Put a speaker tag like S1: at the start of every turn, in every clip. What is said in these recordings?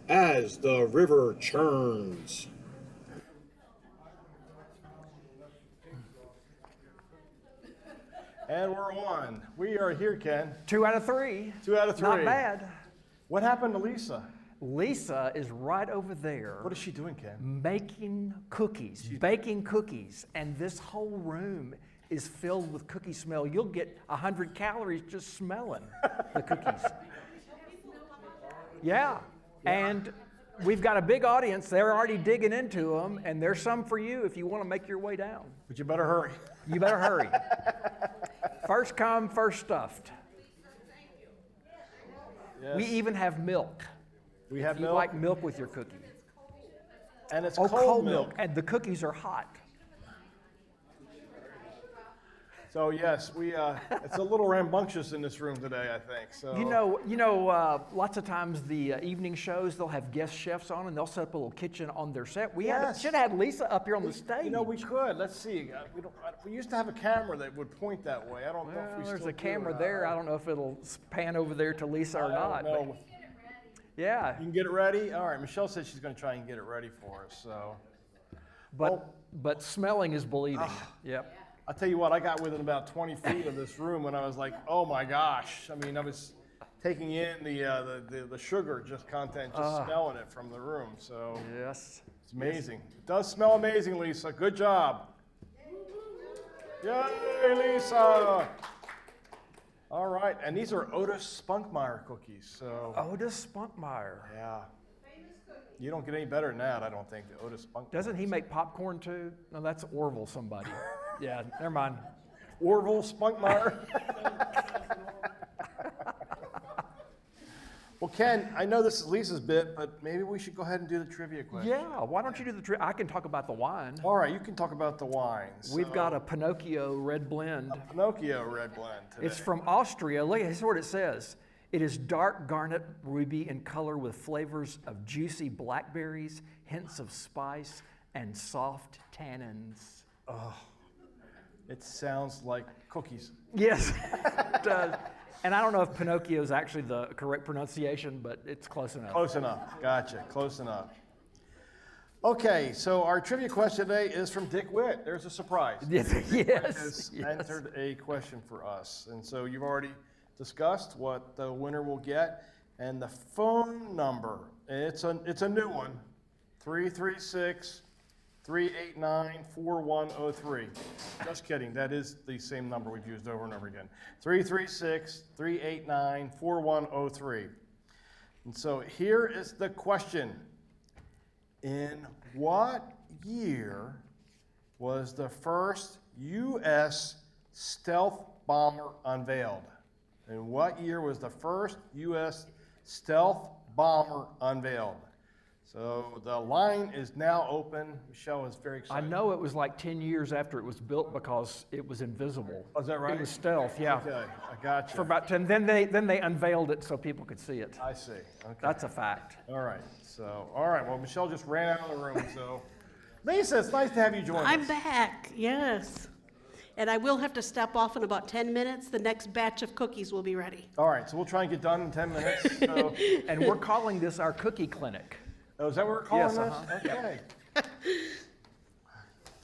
S1: as the river churns.
S2: And we're on. We are here, Ken.
S3: 2 out of 3.
S2: 2 out of 3.
S3: Not bad.
S2: What happened to Lisa?
S3: Lisa is right over there.
S2: What is she doing, Ken?
S3: Making cookies, baking cookies. And this whole room is filled with cookie smell. You'll get 100 calories just smelling the cookies. Yeah. And we've got a big audience. They're already digging into them. And there's some for you if you want to make your way down.
S2: But you better hurry.
S3: You better hurry. First come, first stuffed.
S2: Yes.
S3: We even have milk.
S2: We have
S3: If you
S2: milk.
S3: like milk with your cookie.
S2: And it's
S3: Oh,
S2: cold milk.
S3: And the cookies are hot.
S2: So yes, it's a little rambunctious in this room today, I think. So
S3: Lots of times the evening shows, they'll have guest chefs on and they'll set up a little kitchen on their set. We should have had Lisa up here on the stage.
S2: You know, we could. Let's see. We used to have a camera that would point that way. I don't know if we
S3: There's
S2: still
S3: a camera
S2: do.
S3: there. I don't know if it'll pan over there to Lisa or not.
S2: No.
S3: But yeah.
S2: You can get it ready? All right. Michelle said she's going to try and get it ready for us. So,
S3: But smelling is believing. Yep.
S2: I'll tell you what, I got within about 20 feet of this room and I was like, oh my gosh. I mean, I was taking in the sugar content, smelling it from the room. So
S3: Yes.
S2: it's amazing. It does smell amazing, Lisa. Good job. Yay, Lisa. All right, and these are Otis Spunkmeyer cookies. So
S3: Otis Spunkmeyer.
S2: yeah. You don't get any better than that, I don't think, the Otis Spunkmeyer.
S3: Doesn't he make popcorn too? No, that's Orville somebody. Yeah, never mind.
S2: Orville Spunkmeyer. Well, Ken, I know this is Lisa's bit, but maybe we should go ahead and do the trivia question.
S3: Yeah, why don't you do the trivia? I can talk about the wine.
S2: All right, you can talk about the wines.
S3: We've got a Pinocchio red blend.
S2: Pinocchio red blend today.
S3: It's from Austria. Look, here's what it says. It is dark garnet ruby in color with flavors of juicy blackberries, hints of spice, and soft tannins.
S2: It sounds like cookies.
S3: Yes, it does. And I don't know if Pinocchio is actually the correct pronunciation, but it's close enough.
S2: Close enough. Gotcha. Close enough. Okay, so our trivia question today is from Dick Witt. There's a surprise.
S3: Yes,
S2: Dick Witt
S3: yes,
S2: has
S3: yes.
S2: entered a question for us. And so you've already discussed what the winner will get. And the phone number, it's a new one, 336-389-4103. Just kidding, that is the same number we've used over and over again. 336-389-4103. And so here is the question. In what year was the first U.S. stealth bomber unveiled? In what year was the first U.S. stealth bomber unveiled? So the line is now open. Michelle is very
S3: I
S2: excited.
S3: know it was like 10 years after it was built because it was invisible.
S2: Oh, is that right?
S3: It was stealth, yeah.
S2: Okay, I got you.
S3: For about 10, then they unveiled it so people could see it.
S2: I see. Okay.
S3: That's a fact.
S2: All right. Well, Michelle just ran out of the room. So, Lisa, it's nice to have you join us.
S4: I'm back, yes. And I will have to step off in about 10 minutes. The next batch of cookies will be ready.
S2: All right, so we'll try and get done in 10 minutes. So,
S3: And we're calling this our cookie clinic.
S2: oh, is that what we're calling
S3: Yes,
S2: this?
S3: uh-huh.
S2: Okay.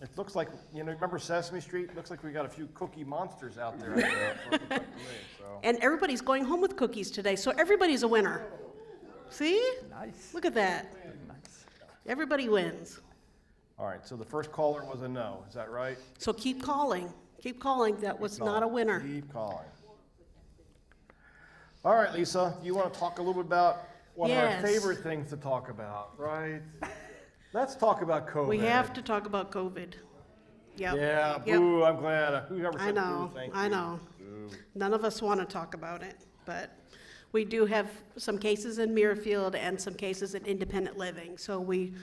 S2: It looks like, remember Sesame Street? It looks like we got a few cookie monsters out there. So.
S4: And everybody's going home with cookies today, so everybody's a winner. See?
S3: Nice.
S4: Look at that.
S3: Nice.
S4: Everybody wins.
S2: All right, so the first caller was a no. Is that right?
S4: So keep calling. Keep calling. That was not a winner.
S2: Keep calling. All right, Lisa, you want to talk a little bit about one of our
S4: Yes.
S2: favorite things to talk about, right? Let's talk about COVID.
S4: We have to talk about COVID. Yep.
S2: Yeah,
S4: Yep.
S2: boo, I'm glad. Whoever
S4: I
S2: said
S4: know.
S2: boo, thank
S4: I
S2: you.
S4: know.
S2: Boo.
S4: None of us want to talk about it, but we do have some cases in Muirfield and some cases in independent living. So we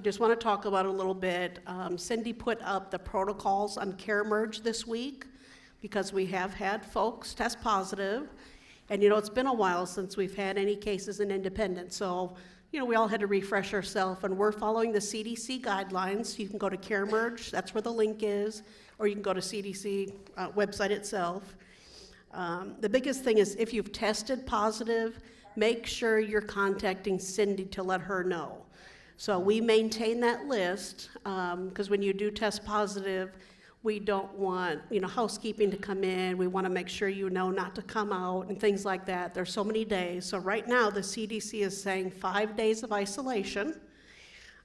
S4: just want to talk about it a little bit. Cindy put up the protocols on Care Merge this week because we have had folks test positive. And it's been a while since we've had any cases in independent. So, we all had to refresh ourselves, and we're following the CDC guidelines. You can go to Care Merge, that's where the link is, or you can go to CDC website itself. The biggest thing is if you've tested positive, make sure you're contacting Cindy to let her know. So we maintain that list, because when you do test positive, we don't want, housekeeping to come in. We want to make sure you know not to come out and things like that. There's so many days. So right now, the CDC is saying 5 days of isolation.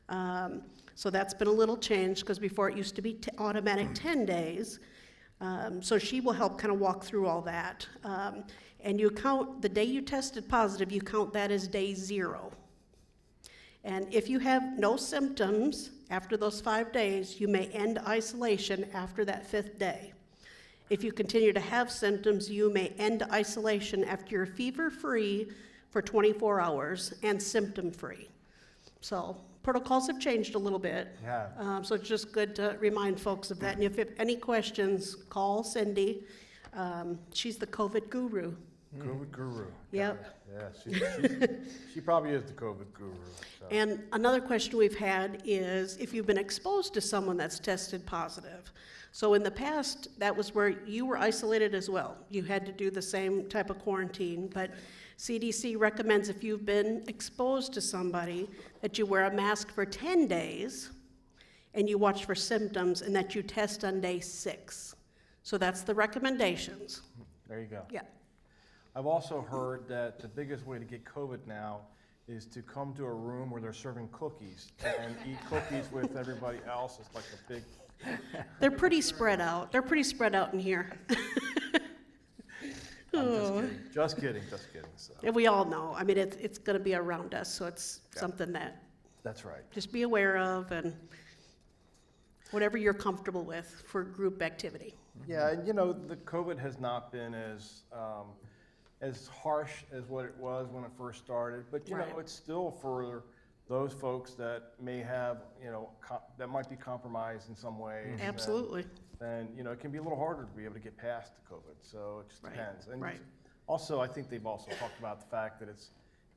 S4: So that's been a little change, because before it used to be automatic 10 days. So she will help kind of walk through all that. And you count, the day you tested positive, you count that as day 0. And if you have no symptoms after those 5 days, you may end isolation after that 5th day. If you continue to have symptoms, you may end isolation after you're fever-free for 24 hours and symptom-free. So protocols have changed a little bit.
S2: Yeah.
S4: So it's just good to remind folks of that. And if you have any questions, call Cindy. She's the COVID guru.
S2: COVID guru.
S4: Yep.
S2: Yeah, she probably is the COVID guru. So.
S4: And another question we've had is if you've been exposed to someone that's tested positive. So in the past, that was where you were isolated as well. You had to do the same type of quarantine, but CDC recommends if you've been exposed to somebody that you wear a mask for 10 days and you watch for symptoms and that you test on day 6. So that's the recommendations.
S2: There you go.
S4: Yeah.
S2: I've also heard that the biggest way to get COVID now is to come to a room where they're serving cookies and eat cookies with everybody else. It's like a big...
S4: They're pretty spread out. They're pretty spread out in here.
S2: I'm just kidding. So.
S4: And we all know. I mean, it's going to be around us, so it's something that
S2: That's right.
S4: just be aware of and whatever you're comfortable with for group activity.
S2: Yeah, and the COVID has not been as harsh as what it was when it first started, but
S4: Right.
S2: it's still for those folks that may have, that might be compromised in some ways.
S4: Absolutely.
S2: Then, it can be a little harder to be able to get past the COVID, so it just
S4: Right,
S2: depends. And
S4: right.
S2: also, I think they've also talked about the fact that it's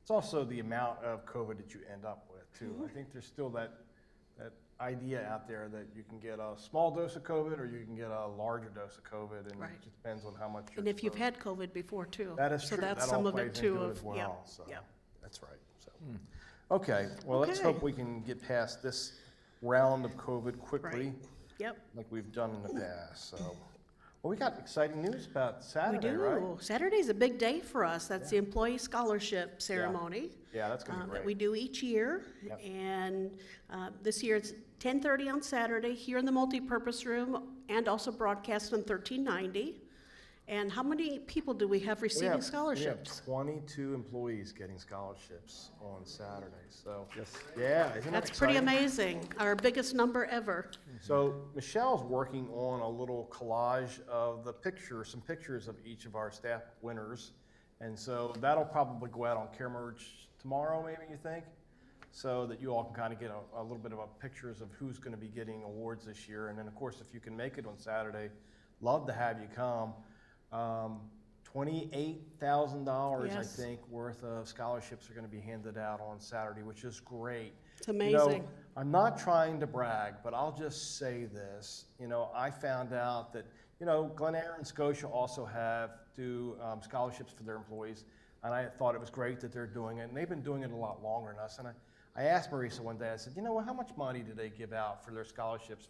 S2: also the amount of COVID that you end up with, too.
S4: Mm-hmm.
S2: I think there's still that idea out there that you can get a small dose of COVID or you can get a larger dose of COVID, and
S4: Right.
S2: it just depends on how much you're
S4: And if you've
S2: exposed.
S4: had COVID before too.
S2: That is
S4: so
S2: true.
S4: that's
S2: That
S4: some
S2: all
S4: of it
S2: plays
S4: too.
S2: into it
S4: Of,
S2: as well.
S4: yeah,
S2: So
S4: yeah.
S2: that's right. So, okay. Well, let's
S4: Okay.
S2: hope we can get past this round of COVID quickly,
S4: Right. Yep.
S2: like we've done in the past. So, well, we got exciting news about
S4: We
S2: Saturday,
S4: do.
S2: right?
S4: Saturday's a big day for us. That's the employee scholarship ceremony.
S2: Yeah, that's gonna be great.
S4: That we do each year.
S2: Yep.
S4: And this year it's 10:30 on Saturday here in the multipurpose room and also broadcast on 1390. And how many people do we have receiving scholarships?
S2: We have 22 employees getting scholarships on Saturday. So, yeah, isn't that
S4: That's pretty
S2: exciting?
S4: amazing. Our biggest number ever.
S2: So Michelle's working on a little collage of some pictures of each of our staff winners. And so that'll probably go out on CareMerge tomorrow, maybe, you think? So that you all can kind of get a little bit of pictures of who's going to be getting awards this year. And then, of course, if you can make it on Saturday, love to have you come. $28,000, I
S4: Yes.
S2: think, worth of scholarships are going to be handed out on Saturday, which is great.
S4: It's amazing.
S2: I'm not trying to brag, but I'll just say this. I found out that, Glen Eyre and Scotia also do scholarships for their employees, and I thought it was great that they're doing it, and they've been doing it a lot longer than us. And I asked Marisa one day, I said, how much money do they give out for their scholarships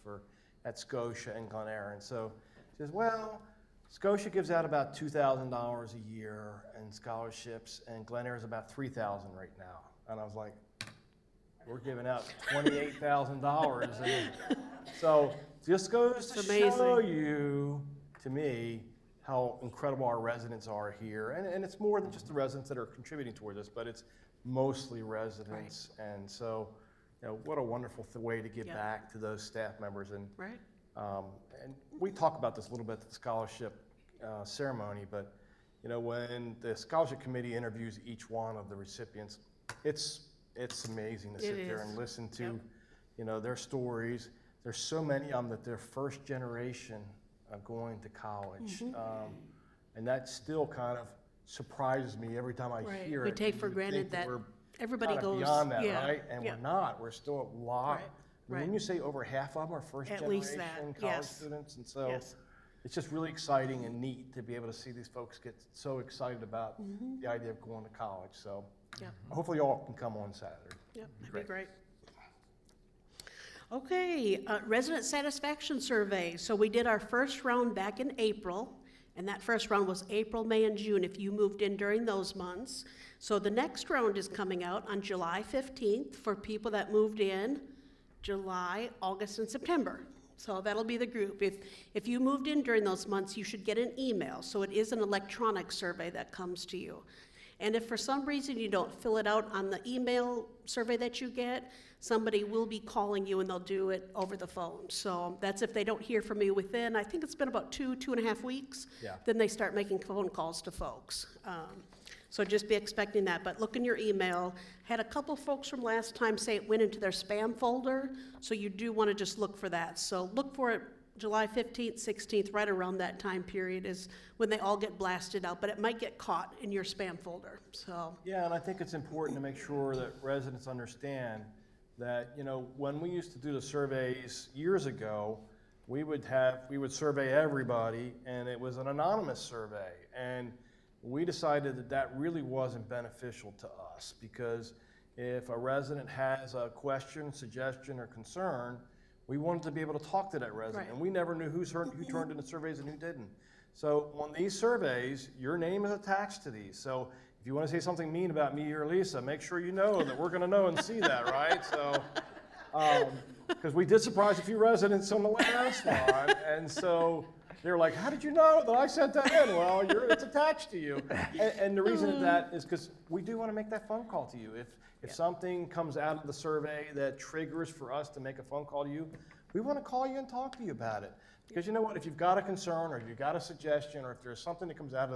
S2: at Scotia and Glen Eyre? And so she says, well, Scotia gives out about $2,000 a year in scholarships, and Glen Eyre is about $3,000 right now. And I was like, we're giving out $28,000. So just goes to show you, to me, how incredible our residents are here. And it's more than just the residents that are contributing toward this, but it's mostly residents. Right. And so, what a wonderful way to give back to those staff members. And,
S4: right.
S2: And we talk about this a little bit at the scholarship ceremony, but, when the scholarship committee interviews each one of the recipients, it's amazing to sit there and listen to, their stories. There's so many of them that they're first generation going to college.
S4: Mm-hmm.
S2: And that still kind of surprises me every time I hear it.
S4: We take for
S2: You
S4: granted
S2: think
S4: that
S2: we're
S4: everybody
S2: kind of
S4: goes
S2: beyond that, right? And we're not. We're still a lot.
S4: Right.
S2: I mean, when you say over half of them are first
S4: At
S2: generation
S4: least that,
S2: college
S4: yes.
S2: students, and so
S4: Yes.
S2: it's just really exciting and neat to be able to see these folks get so excited about the idea of going to college. So
S4: Yep.
S2: hopefully you all can come on Saturday.
S4: Yep, that'd be great. Okay, resident satisfaction survey. So we did our first round back in April, and that first round was April, May, and June if you moved in during those months. So the next round is coming out on July 15th for people that moved in July, August, and September. So that'll be the group. If you moved in during those months, you should get an email. So it is an electronic survey that comes to you. And if for some reason you don't fill it out on the email survey that you get, somebody will be calling you and they'll do it over the phone. So that's if they don't hear from you within, I think it's been about 2.5 weeks.
S2: Yeah.
S4: Then they start making phone calls to folks. So just be expecting that, but look in your email. Had a couple folks from last time say it went into their spam folder, so you do want to just look for that. So look for it July 15th, 16th, right around that time period is when they all get blasted out, but it might get caught in your spam folder, so.
S2: Yeah, and I think it's important to make sure that residents understand that, you know, when we used to do the surveys years ago, we would survey everybody, and it was an anonymous survey. And we decided that that really wasn't beneficial to us, because if a resident has a question, suggestion, or concern, we wanted to be able to talk to that resident.
S4: Right.
S2: And we never knew who turned in the surveys and who didn't. So on these surveys, your name is attached to these. So if you want to say something mean about me or Lisa, make sure you know that we're going to know and see that, right? So, because we did surprise a few residents on the last one, and so they're like, "How did you know that I sent that in?" Well, it's attached to you. And the reason of that is because we do want to make that phone call to you. If something comes out of the survey that triggers for us to make a phone call to you, we want to call you and talk to you about it. Because you know what, if you've got a concern, or if you've got a suggestion, or if there's something that comes out of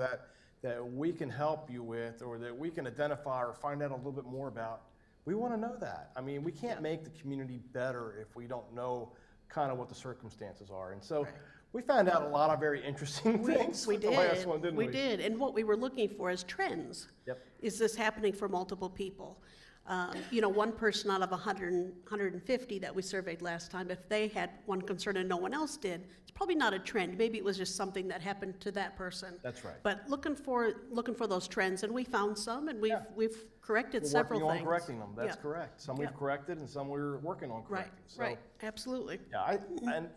S2: that we can help you with, or that we can identify or find out a little bit more about, we want to know that. I mean, we can't make the community better if we don't know kind of what the circumstances are. And so we found out a lot of very interesting things with the last one, didn't we?
S4: We did, and what we were looking for is trends.
S2: Yep.
S4: Is this happening for multiple people? You know, one person out of 150 that we surveyed last time, if they had one concern and no one else did, it's probably not a trend. Maybe it was just something that happened to that person.
S2: That's right.
S4: But looking for those trends, and we found some, and we've corrected several things.
S2: We're working on correcting them. That's
S4: Yeah.
S2: correct. Some we've corrected, and some we're working on
S4: Right,
S2: correcting. So,
S4: right, absolutely.
S2: yeah,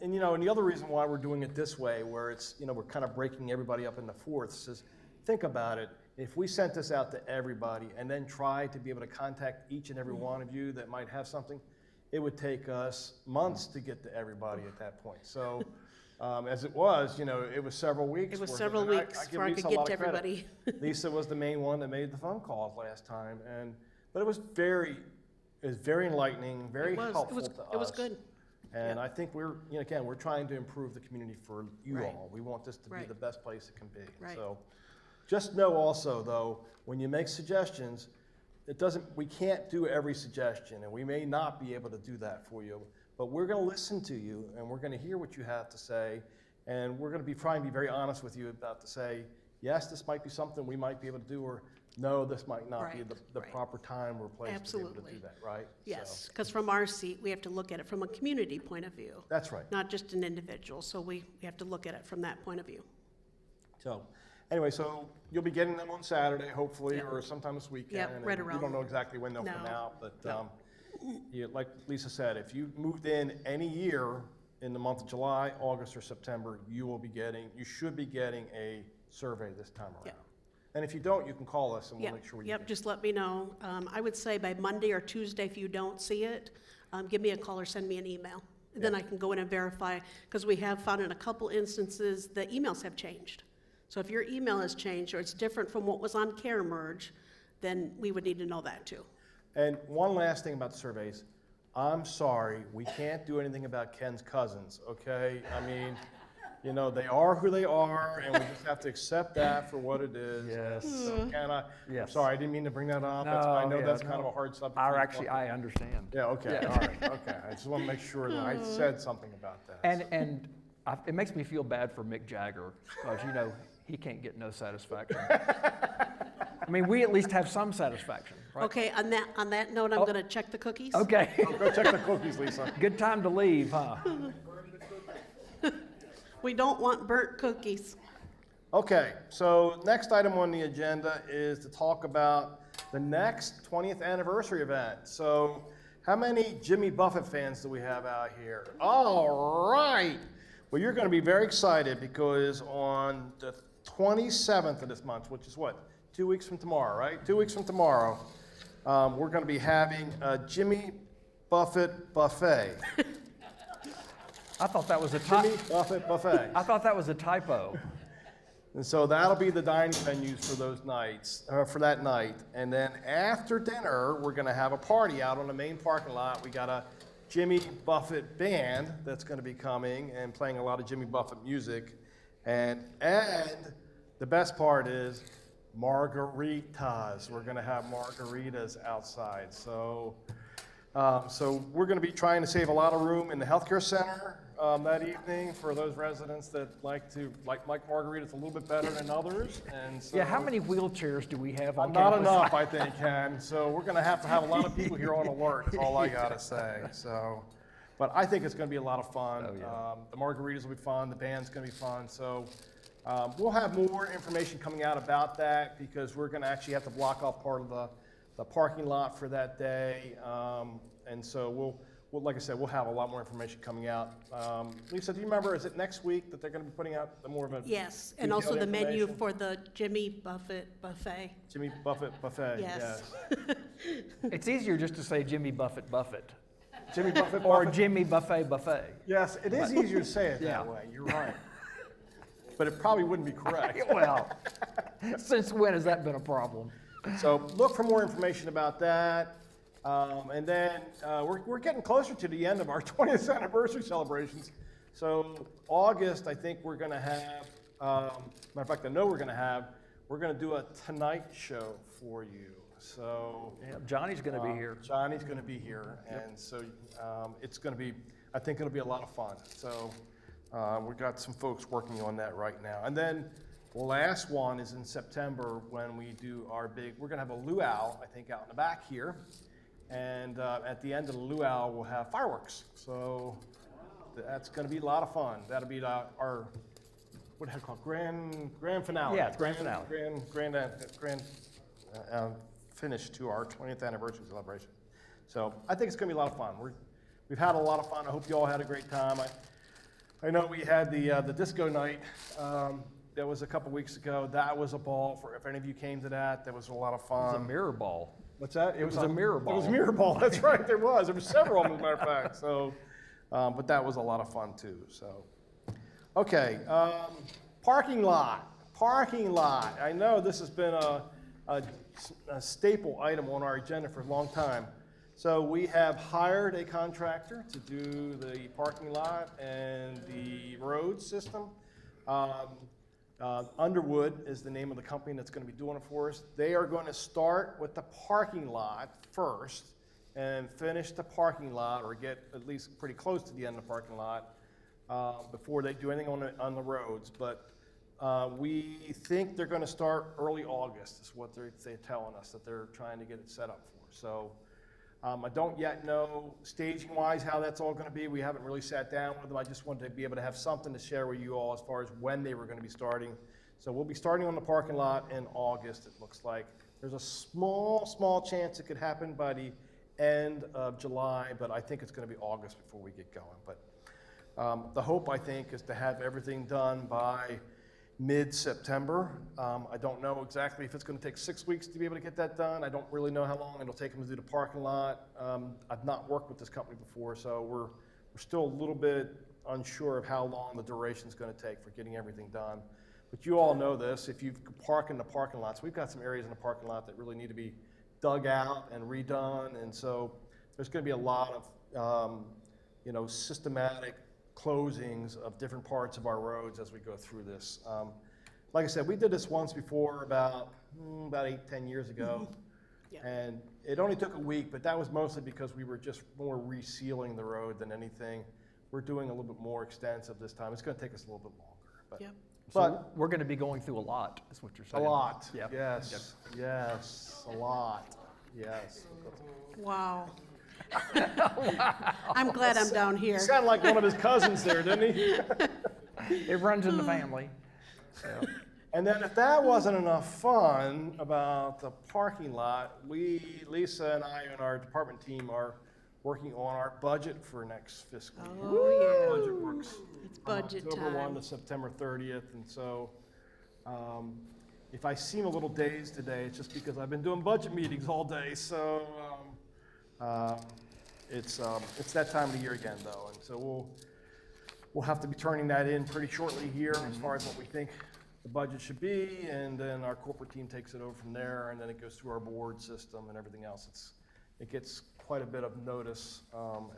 S2: and you know, and the other reason why we're doing it this way, where it's, you know, we're kind of breaking everybody up into fourths, is think about it. If we sent this out to everybody and then tried to be able to contact each and every one of you that might have something, it would take us months to get to everybody at that point. So, as it was, you know, it was several weeks.
S4: It was
S2: worth
S4: several
S2: of it.
S4: weeks
S2: give
S4: before I
S2: Lisa
S4: could
S2: a
S4: get
S2: lot
S4: to
S2: of credit.
S4: everybody.
S2: Lisa was the main one that made the phone calls last time, but it was very enlightening, very helpful to us.
S4: It was good.
S2: And I think we're trying to improve the community for you
S4: Right.
S2: all. We want this to be
S4: Right.
S2: the best place it can be.
S4: Right.
S2: So just know also, though, when you make suggestions, we can't do every suggestion, and we may not be able to do that for you, but we're going to listen to you, and we're going to hear what you have to say, and we're going to be trying to be very honest with you about to say, yes, this might be something we might be able to do, or no, this might not be
S4: Right,
S2: the
S4: right.
S2: proper time or place to be able to
S4: Absolutely.
S2: do that, right?
S4: Yes, because from our seat, we have to look at it from a community point of view,
S2: That's right.
S4: not just an individual. So we have to look at it from that point of view.
S2: So, anyway, so you'll be getting them on Saturday, hopefully,
S4: Yep.
S2: or sometime this weekend.
S4: Yep,
S2: and
S4: right
S2: We
S4: around.
S2: don't know exactly when they'll
S4: No.
S2: come out, but
S4: No.
S2: like Lisa said, if you moved in any year in the month of July, August, or September, you should be getting a survey this time around.
S4: Yep.
S2: And if you don't, you can call us and we'll make sure you
S4: Yep,
S2: can.
S4: just let me know. I would say by Monday or Tuesday, if you don't see it, give me a call or send me an email. Then I can go in and verify, because we have found in a couple instances, the emails have changed. So if your email has changed or it's different from what was on Care Merge, then we would need to know that too.
S2: And one last thing about the surveys, I'm sorry, we can't do anything about Ken's cousins, okay? I mean, you know, they are who they are, and we just have to accept that for what it is.
S3: Yes.
S2: So, Ken, I'm
S3: Yes.
S2: sorry, I didn't mean to bring that up. I know that's kind of a hard subject. for you to
S3: I understand.
S2: Yeah, okay, all right, okay. I just want to make sure that I said something about that.
S3: It makes me feel bad for Mick Jagger, because, you know, he can't get no satisfaction. I mean, we at least have some satisfaction, right?
S4: Okay, on that note, I'm gonna check the cookies.
S3: Okay.
S2: Go check the cookies, Lisa.
S3: Good time to leave, huh?
S4: We don't want burnt cookies.
S2: Okay, so next item on the agenda is to talk about the next 20th anniversary event. So how many Jimmy Buffett fans do we have out here? All right. Well, you're going to be very excited because on the 27th of this month, which is what, 2 weeks from tomorrow, right? 2 weeks from tomorrow, we're going to be having a Jimmy Buffett buffet.
S3: I thought that was a
S2: Jimmy
S3: typo.
S2: Buffett buffet.
S3: I thought that was a typo.
S2: And so that'll be the dining venues for those nights, for that night. And then after dinner, we're going to have a party out on the main parking lot. We got a Jimmy Buffett band that's going to be coming and playing a lot of Jimmy Buffett music. And the best part is margaritas. We're going to have margaritas outside. So we're going to be trying to save a lot of room in the healthcare center that evening for those residents that like margaritas a little bit better than others. And so
S3: Yeah, how many wheelchairs do we have on
S2: not
S3: campus?
S2: enough, I think, Ken. So we're going to have a lot of people here on alert. Is all I got to say. So, but I think it's going to be a lot of fun.
S3: Oh, yeah.
S2: The margaritas will be fun. The band's going to be fun. So we'll have more information coming out about that because we're going to actually have to block off part of the parking lot for that day. And so we'll, like I said, we'll have a lot more information coming out. Lisa, do you remember, is it next week that they're going to be putting out more of a
S4: Yes, and
S2: detailed
S4: also the menu
S2: information?
S4: for the Jimmy Buffett buffet.
S2: Jimmy Buffett buffet?
S4: Yes.
S3: It's easier just to say Jimmy Buffett Buffett.
S2: Jimmy Buffett
S3: Or
S2: buffet?
S3: Jimmy Buffet Buffet.
S2: Yes, it is easier to say it
S3: Yeah.
S2: that way. You're right. But it probably wouldn't be correct.
S3: Well, since when has that been a problem?
S2: So look for more information about that. And then we're getting closer to the end of our 20th anniversary celebrations. So August, I think we're going to have, matter of fact, I know we're going to do a Tonight Show for you. So
S3: Yeah, Johnny's going to be here.
S2: Johnny's going to be here. And so it's going to be, I think it'll be a lot of fun. So we've got some folks working on that right now. And then the last one is in September when we do our we're going to have a luau, I think, out in the back here. And at the end of the luau, we'll have fireworks. So that's going to be a lot of fun. That'll be our what do you call it? Grand finale.
S3: Yeah, it's grand finale.
S2: Grand finish to our 20th anniversary celebration. So I think it's going to be a lot of fun. We've had a lot of fun. I hope you all had a great time. I know we had the disco night. That was a couple weeks ago. That was a ball. If any of you came to that, that was a lot of fun.
S3: It's a mirror ball.
S2: What's that?
S3: It was a mirror ball.
S2: It was a mirror ball. That's right. There was several, as a matter of fact. So, but that was a lot of fun too. So, okay, parking lot. I know this has been a staple item on our agenda for a long time. So we have hired a contractor to do the parking lot and the road system. Underwood is the name of the company that's going to be doing it for us. They are going to start with the parking lot first and finish the parking lot, or get at least pretty close to the end of the parking lot before they do anything on the roads. But we think they're going to start early August is what they're telling us that they're trying to get it set up for. So I don't yet know staging-wise how that's all going to be. We haven't really sat down with them. I just wanted to be able to have something to share with you all as far as when they were going to be starting. So we'll be starting on the parking lot in August, it looks like. There's a small chance it could happen by the end of July, but I think it's going to be August before we get going. But the hope, I think, is to have everything done by mid-September. I don't know exactly if it's going to take 6 weeks to be able to get that done. I don't really know how long it'll take them to do the parking lot. I've not worked with this company before, so we're still a little bit unsure of how long the duration is going to take for getting everything done. But you all know this. If you park in the parking lots, we've got some areas in the parking lot that really need to be dug out and redone, and so there's going to be a lot of systematic closings of different parts of our roads as we go through this. Like I said, we did this once before about 8-10 years ago.
S4: Yeah.
S2: And it only took a week, but that was mostly because we were just more resealing the road than anything. We're doing a little bit more extensive this time. It's going to take us a little bit longer. But,
S4: Yep.
S3: So we're going to be going through a lot, is what you're
S2: a
S3: saying.
S2: lot.
S3: Yep.
S2: Yes. Yes. A lot. Yes.
S4: Wow. I'm glad I'm down here.
S2: He sounded like one of his cousins there, didn't he?
S3: It runs in the family. So,
S2: And then if that wasn't enough fun about the parking lot, Lisa and I and our department team are working on our budget for next fiscal year.
S4: Oh,
S2: Budget works
S4: It's
S2: from
S4: budget
S2: October 1
S4: time.
S2: to September 30th, and so if I seem a little dazed today, it's just because I've been doing budget meetings all day, so it's that time of the year again, though, and so we'll have to be turning that in pretty shortly here as far as what we think the budget should be, and then our corporate team takes it over from there, and then it goes through our board system and everything else. It gets quite a bit of notice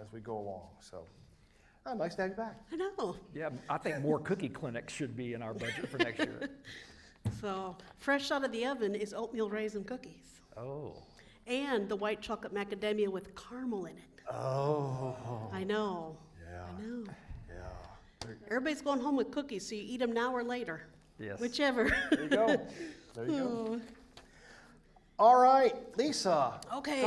S2: as we go along, so nice to have you back.
S4: I know.
S3: yeah, I think more cookie clinics should be in our budget for next year.
S4: So fresh out of the oven is oatmeal raisin cookies
S3: Oh.
S4: and the white chocolate macadamia with caramel in it.
S2: Oh,
S4: I know.
S2: yeah,
S4: I know.
S2: yeah.
S4: Everybody's going home with cookies, so you eat them now or later,
S3: Yes.
S4: whichever.
S2: There you go. There you go. All right, Lisa.
S4: Okay.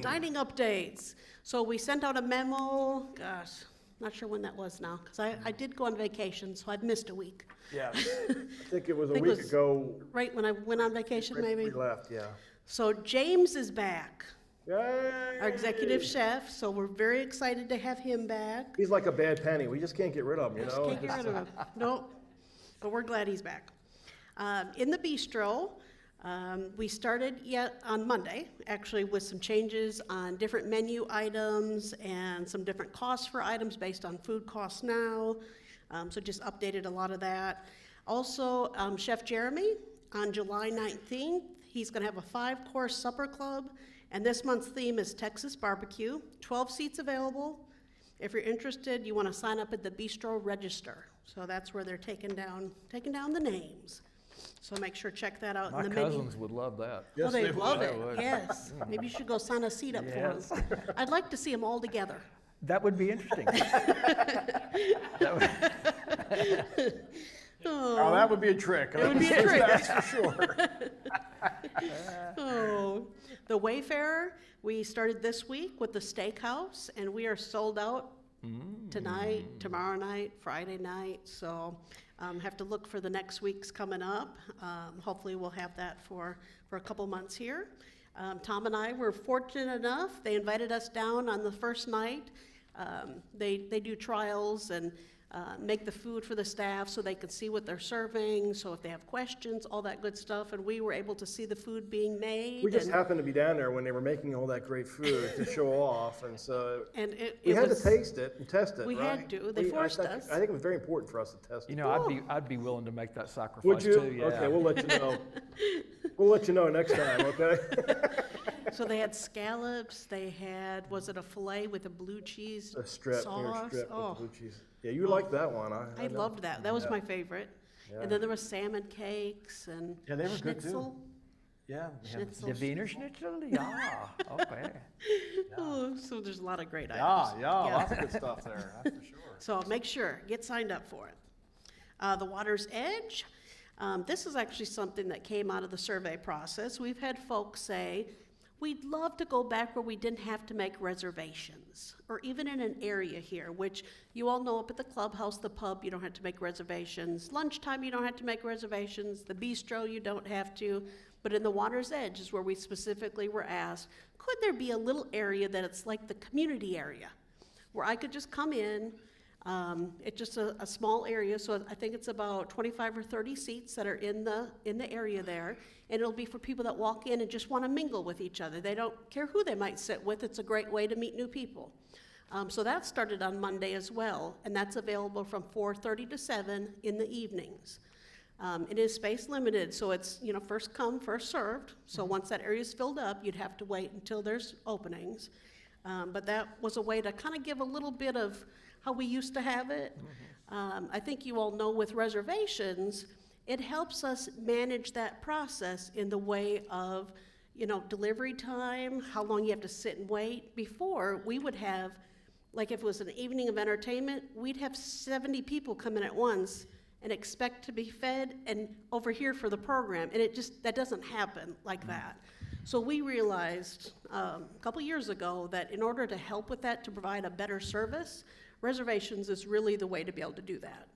S2: Dining.
S4: Updates. So we sent out a memo. Gosh, not sure when that was now, because I did go on vacation, so I've missed a week.
S2: Yes. I think it was a
S4: think it
S2: week
S4: was-
S2: ago.
S4: Right when I went on vacation,
S2: Right
S4: maybe.
S2: before we left, yeah.
S4: So James is back,
S2: Yay!
S4: our executive chef. So we're very excited to have him back.
S2: He's like a bad penny. We just can't get rid of him, you
S4: Just
S2: know?
S4: can't get rid of him. Nope. But we're glad he's back. In the bistro, we started yet on Monday, actually, with some changes on different menu items and some different costs for items based on food costs now. So just updated a lot of that. Also, Chef Jeremy, on July 19th, he's going to have a 5-course supper club. And this month's theme is Texas barbecue. 12 seats available. If you're interested, you want to sign up at the Bistro Register. So that's where they're taking down the names. So make sure check that out
S3: My
S4: in the menu.
S3: cousins would love that.
S4: Oh,
S2: Yes,
S4: they
S2: they
S4: love
S3: would.
S4: it.
S3: They would.
S4: Yes. Maybe you should go sign a seat up
S3: Yes.
S4: for them. I'd like to see them all together.
S3: That would be interesting.
S2: Oh, that would be a trick.
S4: It would be a trick.
S2: That's for sure.
S4: Oh, the Wayfarer, we started this week with the steakhouse, and we are sold out tonight, tomorrow night, Friday night. So have to look for the next week's coming up. Hopefully we'll have that for a couple months here. Tom and I were fortunate enough, they invited us down on the first night. They do trials and make the food for the staff so they can see what they're serving, so if they have questions, all that good stuff, and we were able to see the food being made.
S2: We just
S4: and,
S2: happened to be down there when they were making all that great food to show off, and so
S4: and it
S2: we had
S4: was,
S2: to taste it and test it,
S4: We
S2: right?
S4: had to. They forced us.
S2: I think it was very important for us to test it.
S3: You know, I'd be willing to make that sacrifice
S2: Would you?
S3: too. Yeah.
S2: Okay, we'll let you know. We'll let you know next time, okay?
S4: So they had scallops, they had, was it a filet with a blue cheese
S2: A strip,
S4: sauce?
S2: strip
S4: Oh,
S2: with blue cheese. Yeah, you liked that one.
S4: I
S2: know.
S4: loved that. That was
S2: Yeah.
S4: my favorite.
S2: Yeah.
S4: And then there was salmon cakes and
S2: Yeah, they were good, too.
S4: schnitzel.
S2: Yeah. we had-
S4: Schnitzel.
S3: The Wiener Schnitzel? Yeah. Okay.
S4: Oh, so there's a lot of great
S2: Yeah,
S4: items.
S2: yeah, lots of good stuff there, that's for sure.
S4: So make sure, get signed up for it. The Water's Edge, this is actually something that came out of the survey process. We've had folks say, we'd love to go back where we didn't have to make reservations, or even in an area here, which you all know up at the clubhouse, the pub, you don't have to make reservations. Lunchtime, you don't have to make reservations. The bistro, you don't have to. But in the Water's Edge is where we specifically were asked, could there be a little area that it's like the community area, where I could just come in, it's just a small area, so I think it's about 25 or 30 seats that are in the area there, and it'll be for people that walk in and just want to mingle with each other. They don't care who they might sit with. It's a great way to meet new people. So that started on Monday as well, and that's available from 4:30 to 7 in the evenings. It is space limited, so it's, first come, first served. So once that area is filled up, you'd have to wait until there's openings. But that was a way to kind of give a little bit of how we used to have it. I think you all know with reservations, it helps us manage that process in the way of, delivery time, how long you have to sit and wait. Before, we would have, like if it was an evening of entertainment, we'd have 70 people come in at once and expect to be fed and over here for the program, and that doesn't happen like that. So we realized a couple years ago that in order to help with that, to provide a better service, reservations is really the way to be able to do that.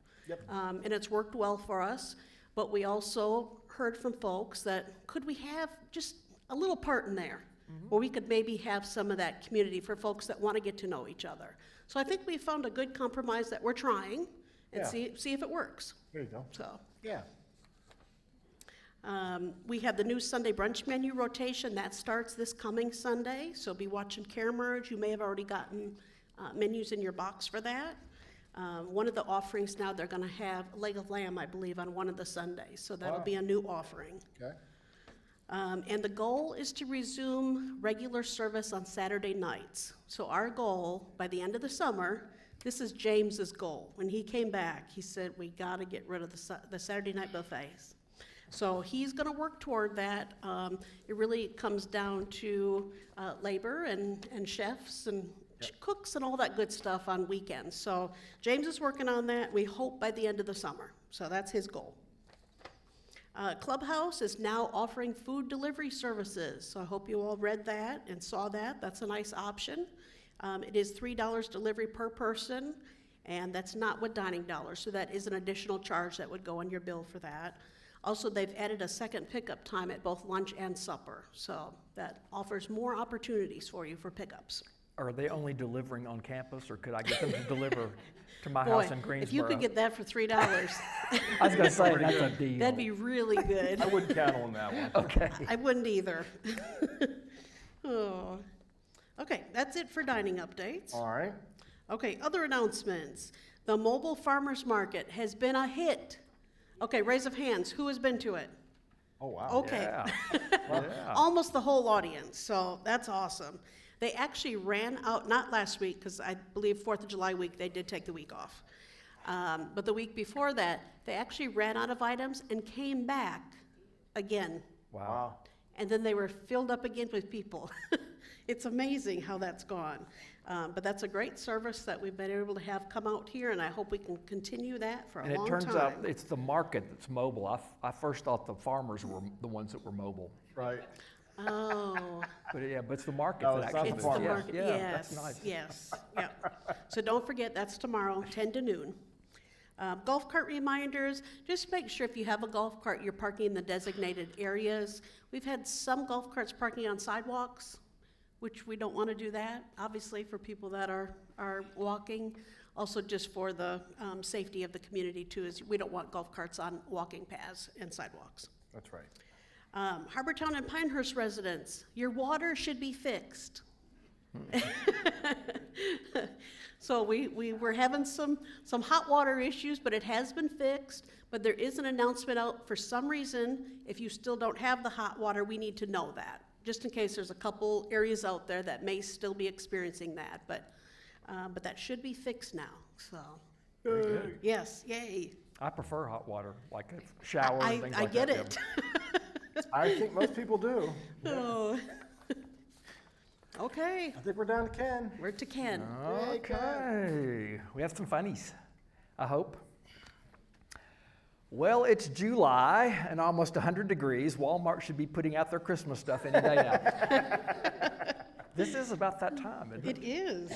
S4: And it's worked well for us. But we also heard from folks that could we have just a little part in there where we could maybe have some of that community for folks that want to get to know each other. So I think we found a good compromise that we're trying and
S2: Yeah.
S4: see if it works.
S2: There you go.
S4: So.
S2: Yeah.
S4: We have the new Sunday brunch menu rotation. That starts this coming Sunday, so be watching Care Merge. You may have already gotten menus in your box for that. One of the offerings now, they're going to have leg of lamb, I believe, on one of the Sundays, so that'll
S2: Wow.
S4: be a new offering.
S2: Okay.
S4: And the goal is to resume regular service on Saturday nights. So our goal, by the end of the summer, this is James's goal. When he came back, he said, we got to get rid of the Saturday night buffets. So he's going to work toward that. It really comes down to labor and chefs and cooks and all that good stuff on weekends. So James is working on that. We hope by the end of the summer. So that's his goal. Clubhouse is now offering food delivery services. So I hope you all read that and saw that. That's a nice option. It is $3 delivery per person, and that's not with dining dollars. So that is an additional charge that would go on your bill for that. Also, they've added a second pickup time at both lunch and supper, so that offers more opportunities for you for pickups.
S3: Are they only delivering on campus, or could I get them to deliver to my
S4: Boy,
S3: house in Greensboro?
S4: if you could get that for $3,
S3: I was going to say, that's a deal.
S4: that'd be really good.
S2: I wouldn't count on that one.
S3: Okay.
S4: I wouldn't either. Oh. Okay, that's it for dining updates.
S2: All right.
S4: Okay, other announcements. The mobile farmers market has been a hit. Okay, raise of hands. Who has been to it?
S2: Oh, wow.
S4: Okay.
S3: Yeah. Yeah.
S4: Almost the whole audience, so that's awesome. They actually ran out, not last week, because I believe 4th of July week, they did take the week off. But the week before that, they actually ran out of items and came back again.
S2: Wow.
S4: And then they were filled up again with people. It's amazing how that's gone. But that's a great service that we've been able to have come out here, and I hope we can continue that for a
S3: And it
S4: long
S3: turns
S4: time.
S3: out it's the market that's mobile. I first thought the farmers were the ones that were mobile.
S2: Right.
S4: Oh.
S3: But yeah, but it's the market
S2: No,
S3: that
S2: it's not
S3: actually
S2: the
S4: It's the
S2: farmers.
S4: market,
S3: Yeah,
S4: yes,
S3: that's nice.
S4: yes, yeah. So don't forget, that's tomorrow, 10 to noon. Golf cart reminders, just make sure if you have a golf cart, you're parking in the designated areas. We've had some golf carts parking on sidewalks, which we don't want to do that, obviously, for people that are walking. Also just for the safety of the community too, is we don't want golf carts on walking paths and sidewalks.
S2: That's right.
S4: Harbortown and Pinehurst residents, your water should be fixed. So we were having some hot water issues, but it has been fixed. But there is an announcement out for some reason. If you still don't have the hot water, we need to know that, just in case there's a couple areas out there that may still be experiencing that. But that should be fixed now. So yes, yay!
S3: I prefer hot water, like a shower and things
S4: I
S3: like
S4: get
S3: that.
S4: it.
S2: I think most people do.
S4: Oh. Okay,
S2: I think we're down to Ken.
S4: we're to Ken.
S3: Okay, we have some funnies, I hope. Well, it's July and almost 100 degrees. Walmart should be putting out their Christmas stuff any day now. This is about that time, isn't it?
S4: It is.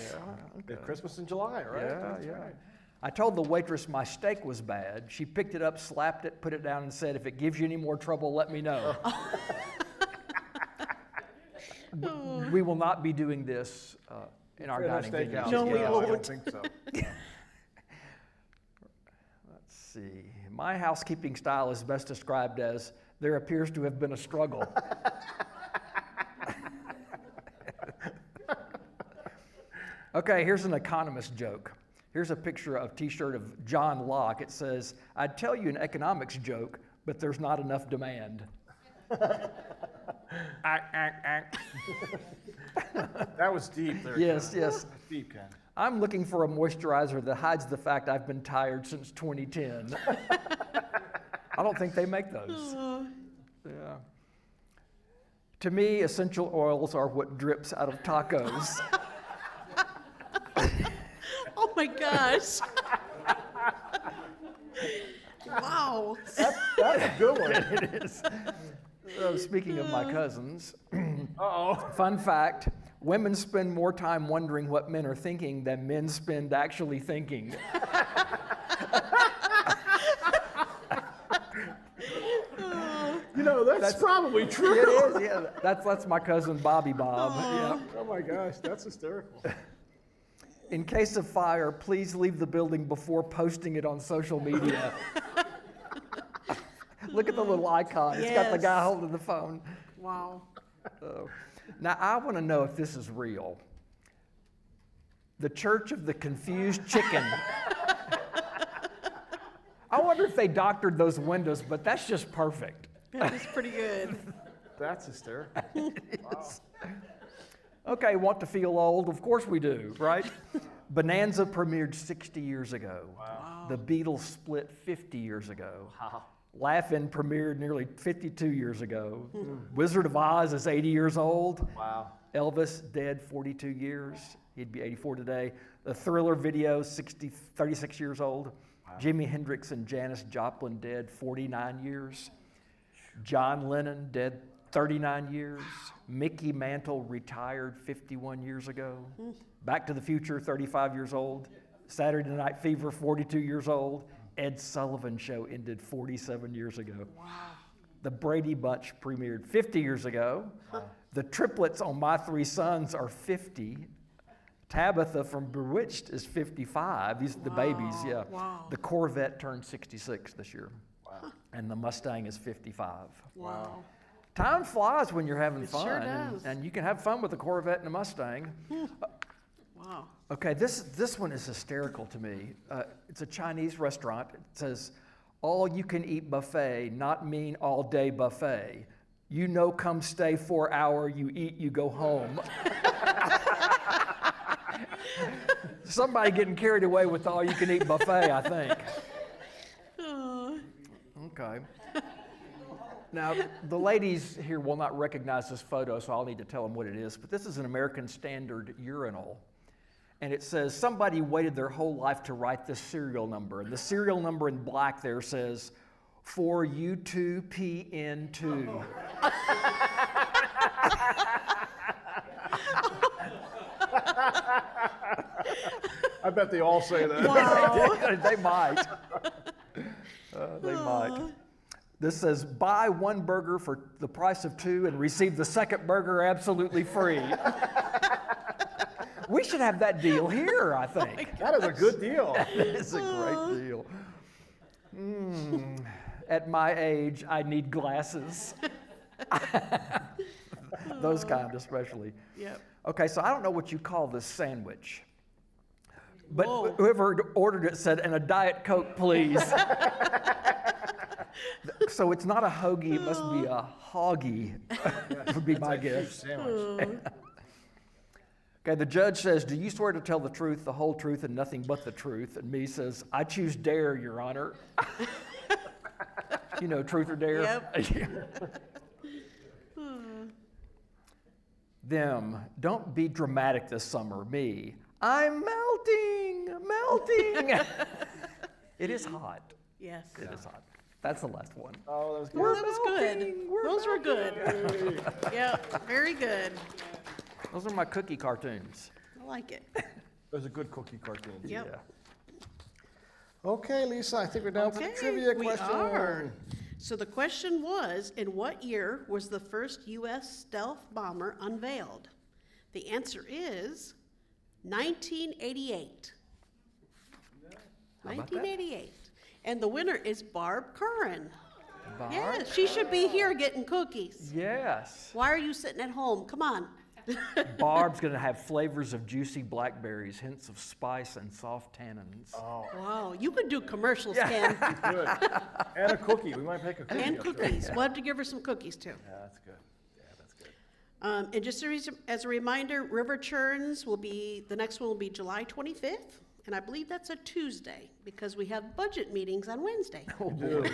S2: Yeah, Christmas in July, right?
S3: Yeah,
S2: That's
S3: yeah.
S2: right.
S3: I told the waitress my steak was bad. She picked it up, slapped it, put it down, and said, "If it gives you any more trouble, let me know." We will not be doing this in our
S2: In our
S3: dining
S2: steakhouse.
S3: venues.
S4: No, we
S2: I
S4: won't.
S2: don't think so.
S3: Let's see. My housekeeping style is best described as, there appears to have been a struggle. Okay, here's an economist joke. Here's a picture of T-shirt of John Locke. It says, "I'd tell you an economics joke, but there's not enough demand."
S2: That was deep there.
S3: Yes,
S2: Ken.
S3: yes.
S2: That's deep, Ken.
S3: I'm looking for a moisturizer that hides the fact I've been tired since 2010. I don't think they make those. Yeah. To me, essential oils are what drips out of tacos.
S4: Oh my gosh. Wow.
S2: That's a good one.
S3: It is. So speaking of my cousins,
S2: Uh-oh.
S3: fun fact, women spend more time wondering what men are thinking than men spend actually thinking.
S2: That's probably true.
S3: It is, yeah. That's my cousin Bobby Bob. Yeah.
S2: Oh my gosh, that's hysterical.
S3: In case of fire, please leave the building before posting it on social media. Look at the little icon. It's got the guy
S4: Yes.
S3: holding the phone.
S4: Wow.
S3: Now, I want to know if this is real. The Church of the Confused Chicken. I wonder if they doctored those windows, but that's just perfect.
S4: That's pretty good.
S2: That's hysterical.
S3: Okay, want to feel old? Of course we do, right? Bonanza premiered 60 years ago.
S2: Wow.
S3: The Beatles split 50 years ago.
S2: Wow.
S3: Laugh-In premiered nearly 52 years ago. Wizard of Oz is 80 years old.
S2: Wow.
S3: Elvis, dead 42 years. He'd be 84 today. The Thriller video, 36 years old.
S2: Wow.
S3: Jimi Hendrix and Janis Joplin, dead 49 years. John Lennon, dead 39 years. Mickey Mantle retired 51 years ago. Back to the Future, 35 years old. Saturday Night Fever, 42 years old. Ed Sullivan Show ended 47 years ago.
S4: Wow.
S3: The Brady Bunch premiered 50 years ago.
S2: Wow.
S3: The triplets on My Three Sons are 50. Tabitha from Bewitched is 55. These are the babies, yeah.
S4: Wow.
S3: The Corvette turned 66 this year.
S2: Wow.
S3: And the Mustang is 55.
S4: Wow.
S3: Time flies when you're having
S4: It
S3: fun.
S4: sure does.
S3: And you can have fun with a Corvette and a Mustang.
S4: Wow.
S3: Okay, this one is hysterical to me. It's a Chinese restaurant. It says, all you can eat buffet, not mean all day buffet. You know, come stay 4 hour, you eat, you go home. Somebody getting carried away with the all you can eat buffet, I think. Okay. Now, the ladies here will not recognize this photo, so I'll need to tell them what it is. But this is an American Standard urinal. And it says, somebody waited their whole life to write this serial number. And the serial number in black there says, 4U2PN2.
S2: I bet they all say that.
S4: Wow.
S3: They might. They might. This says, buy one burger for the price of two and receive the second burger absolutely free. We should have that deal here, I think.
S2: That is a good deal.
S3: It's a great deal. At my age, I need glasses. Those kind especially.
S4: Yep.
S3: Okay, so I don't know what you call this sandwich. But
S4: Whoa.
S3: whoever ordered it said, and a Diet Coke, please. So it's not a hoagie, it must be a hoggy, would be my guess.
S2: Sandwich.
S3: Okay, the judge says, do you swear to tell the truth, the whole truth, and nothing but the truth? And me says, I choose dare, Your Honor. You know, truth or dare?
S4: Yep.
S3: Them, don't be dramatic this summer. Me, I'm melting, melting. It is hot.
S4: Yes.
S3: It is hot. That's the last one.
S2: Oh, that was good.
S4: Well, that was good.
S3: melting, we're
S4: Those were good. Yep. Very good.
S3: Those are my cookie cartoons.
S4: I like it.
S2: Those are good cookie cartoons.
S4: Yep.
S3: Yeah.
S2: Okay, Lisa, I think we're down to the trivia
S4: we
S2: question.
S4: are. So the question was, in what year was the first U.S. stealth bomber unveiled? The answer is 1988.
S3: How about that?
S4: 1988. And the winner is Barb Curran.
S3: Barb?
S4: Yes, she should be here getting cookies.
S3: Yes.
S4: Why are you sitting at home? Come on.
S3: Barb's going to have flavors of juicy blackberries, hints of spice, and soft tannins.
S2: Oh,
S4: Wow, you could do commercials, Ken.
S2: good. And a cookie. We might make a cookie.
S4: And
S2: up there.
S4: cookies. We'll have to give her some cookies, too.
S2: Yeah, that's good. Yeah, that's good.
S4: And just as a reminder, River Churns will be, the next one will be July 25th. And I believe that's a Tuesday, because we have budget meetings on Wednesday.
S3: Oh,
S2: We do.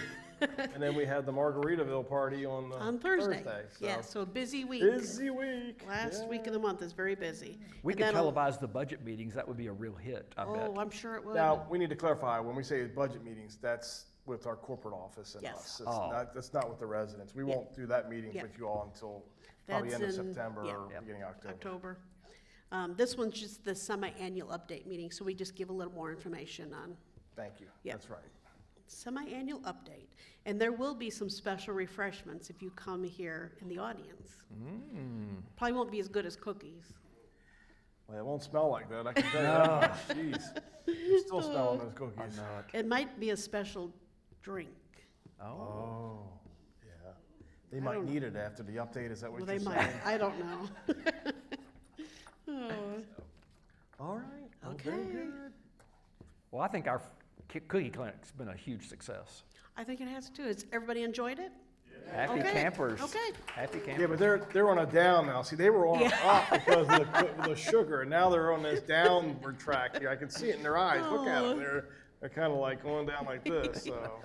S2: And then we have the Margaritaville party on
S4: On Thursday.
S2: so.
S4: Yeah, so busy week.
S2: Busy week.
S4: Last
S2: Yeah.
S4: week of the month is very busy.
S3: We
S4: And
S3: could
S4: that'll-
S3: televise the budget meetings. That would be a real hit, I bet.
S4: Oh, I'm sure it would.
S2: Now, we need to clarify, when we say budget meetings, that's with our corporate office and
S4: Yes.
S2: us.
S3: Oh.
S2: That's not with the residents. We
S4: Yeah.
S2: won't do that meeting
S4: Yeah.
S2: with you all until probably
S4: That's
S2: end of
S4: in-
S2: September
S4: yeah.
S2: or
S3: Yep.
S2: beginning of October.
S4: October. This one's just the semi-annual update meeting, so we just give a little more information on.
S2: Thank you.
S4: Yep.
S2: That's right.
S4: semi-annual update. And there will be some special refreshments if you come here in the audience. Probably won't be as good as cookies.
S2: Well, it won't smell like that, I can tell you that. Jeez. I'm still smelling those cookies.
S4: It might be a special drink.
S2: Oh, yeah. They might need it after the update, is that what
S4: Well,
S2: you're
S4: they
S2: saying?
S4: might, I don't know. Oh,
S2: All right. Well, very
S4: Okay.
S2: good.
S3: Well, I think our cookie clinic's been a huge success.
S4: I think it has too. Has everybody enjoyed it?
S3: Happy
S4: Okay,
S3: campers.
S4: okay.
S3: Happy campers.
S2: Yeah, but they're on a down now. See, they were on an up because of the sugar, and now they're on this downward track here. I can see it in their eyes. Look at them. They're kind of like going down like this. So,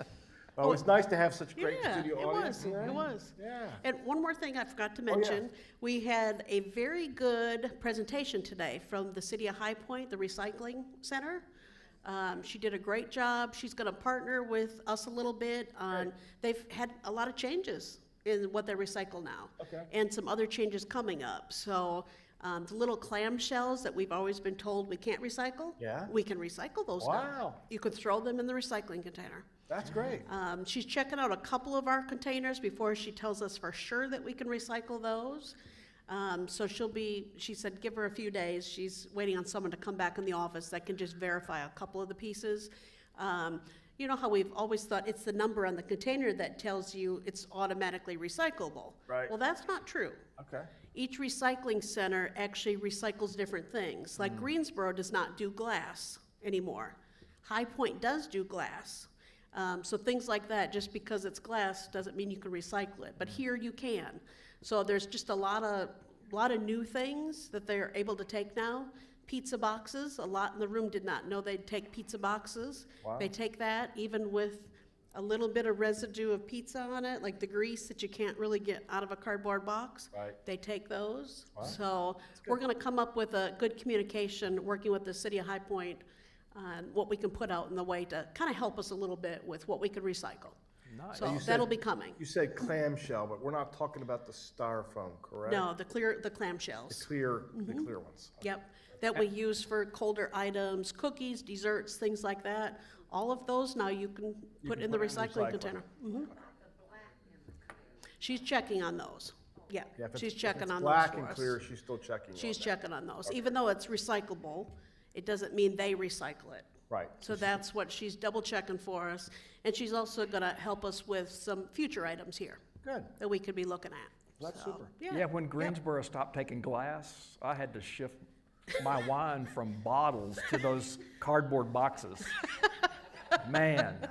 S2: well, it's nice to have such great
S4: Yeah,
S2: studio
S4: it
S2: audience.
S4: was,
S2: today.
S4: it was.
S2: Yeah.
S4: And one more thing I forgot to
S2: yeah.
S4: mention, we had a very good presentation today from the City of High Point, the recycling center. She did a great job. She's gonna partner with us a little bit on, they've had a lot of changes in what they recycle now.
S2: Okay.
S4: And some other changes coming up. So, the little clamshells that we've always been told we can't recycle.
S2: Yeah.
S4: We can recycle those now.
S2: Wow.
S4: You could throw them in the recycling container.
S2: That's great.
S4: She's checking out a couple of our containers before she tells us for sure that we can recycle those. So she said, give her a few days. She's waiting on someone to come back in the office that can just verify a couple of the pieces. You know how we've always thought it's the number on the container that tells you it's automatically recyclable.
S2: Right.
S4: Well, that's not true.
S2: Okay.
S4: Each recycling center actually recycles different things. Like Greensboro does not do glass anymore. High Point does do glass. So things like that, just because it's glass doesn't mean you can recycle it, but here you can. So there's just a lot of new things that they're able to take now. Pizza boxes, a lot in the room did not know they'd take pizza boxes.
S2: Wow.
S4: They take that even with a little bit of residue of pizza on it, like the grease that you can't really get out of a cardboard box.
S2: Right.
S4: They take those.
S2: Wow.
S4: So we're gonna come up with a good communication, working with the City of High Point on what we can put out in the way to kind of help us a little bit with what we could recycle.
S3: Nice.
S4: So
S2: You said-
S4: that'll be coming.
S2: You said clamshell, but we're not talking about the styrofoam, correct?
S4: No, the
S2: The
S4: clamshells.
S2: clear ones.
S4: Yep, that we use for colder items, cookies, desserts, things like that. All of those now you can put in the recycling container. She's checking on those. Yeah,
S2: Yeah, if it's-
S4: she's
S2: if
S4: checking
S2: it's
S4: on those
S2: black
S4: for
S2: and
S4: us.
S2: clear, she's still checking on
S4: She's
S2: that.
S4: checking on those. Even though it's recyclable, it doesn't mean they recycle it.
S2: Right.
S4: So that's what she's double checking for us. And she's also gonna help us with some future items here
S2: Good.
S4: that we could be looking at.
S2: That's
S4: So,
S2: super.
S3: Yeah, when Greensboro stopped taking glass, I had to shift my wine from bottles to those cardboard boxes. Man.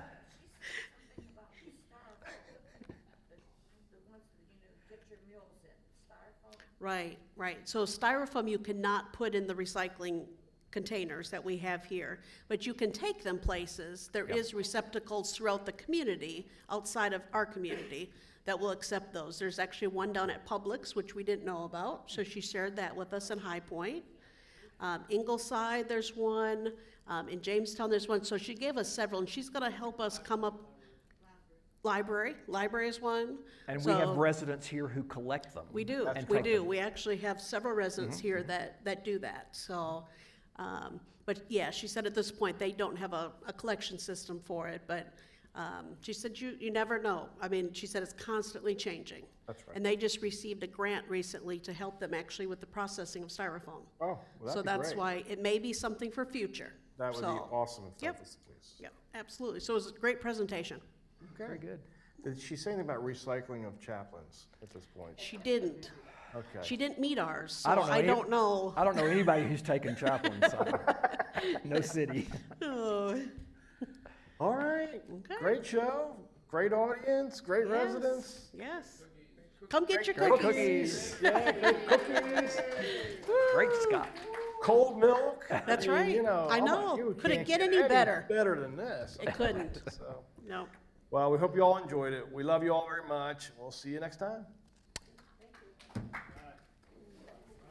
S4: Right, right. So styrofoam you cannot put in the recycling containers that we have here, but you can take them places. There is receptacles throughout the community, outside of our community, that will accept those. There's actually one down at Publix, which we didn't know about, so she shared that with us in High Point. Ingleside, there's one. In Jamestown, there's one. So she gave us several, and she's gonna help us come up. Library is one.
S3: And we have
S4: So-
S3: residents here who collect them.
S4: We do,
S3: and
S4: we
S3: take
S4: do.
S3: them.
S4: We actually have several residents here that do that, so. But yeah, she said at this point, they don't have a collection system for it, but she said you never know. I mean, she said it's constantly changing.
S2: That's right.
S4: And they just received a grant recently to help them actually with the processing of styrofoam.
S2: Oh, well,
S4: So
S2: that'd be
S4: that's
S2: great.
S4: why it may be something for future.
S2: That would be
S4: So,
S2: awesome if
S4: Yep.
S2: that was the case.
S4: Yeah, absolutely. So it was a great presentation.
S3: Very good.
S2: Did she say anything about recycling of chaplains at this point?
S4: She didn't.
S2: Okay.
S4: She didn't meet ours, so
S3: I don't know
S4: I
S3: any-
S4: don't know.
S3: I don't know anybody who's taken chaplain, so no city.
S4: Oh.
S2: All right.
S4: Okay.
S2: Great show. Great audience. Great
S4: Yes,
S2: residents.
S4: Yes. Come get your
S3: Great
S4: cookies.
S2: Yeah, great cookies.
S3: Great Scott.
S2: Cold milk.
S4: That's
S2: I mean,
S4: right.
S2: you know,
S4: I
S2: how
S4: know.
S2: about you?
S4: Could it
S2: Can't
S4: get any better?
S2: Better than this.
S4: It couldn't.
S2: So,
S4: No.
S2: well, we hope you all enjoyed it. We love you all very much. We'll see you next time.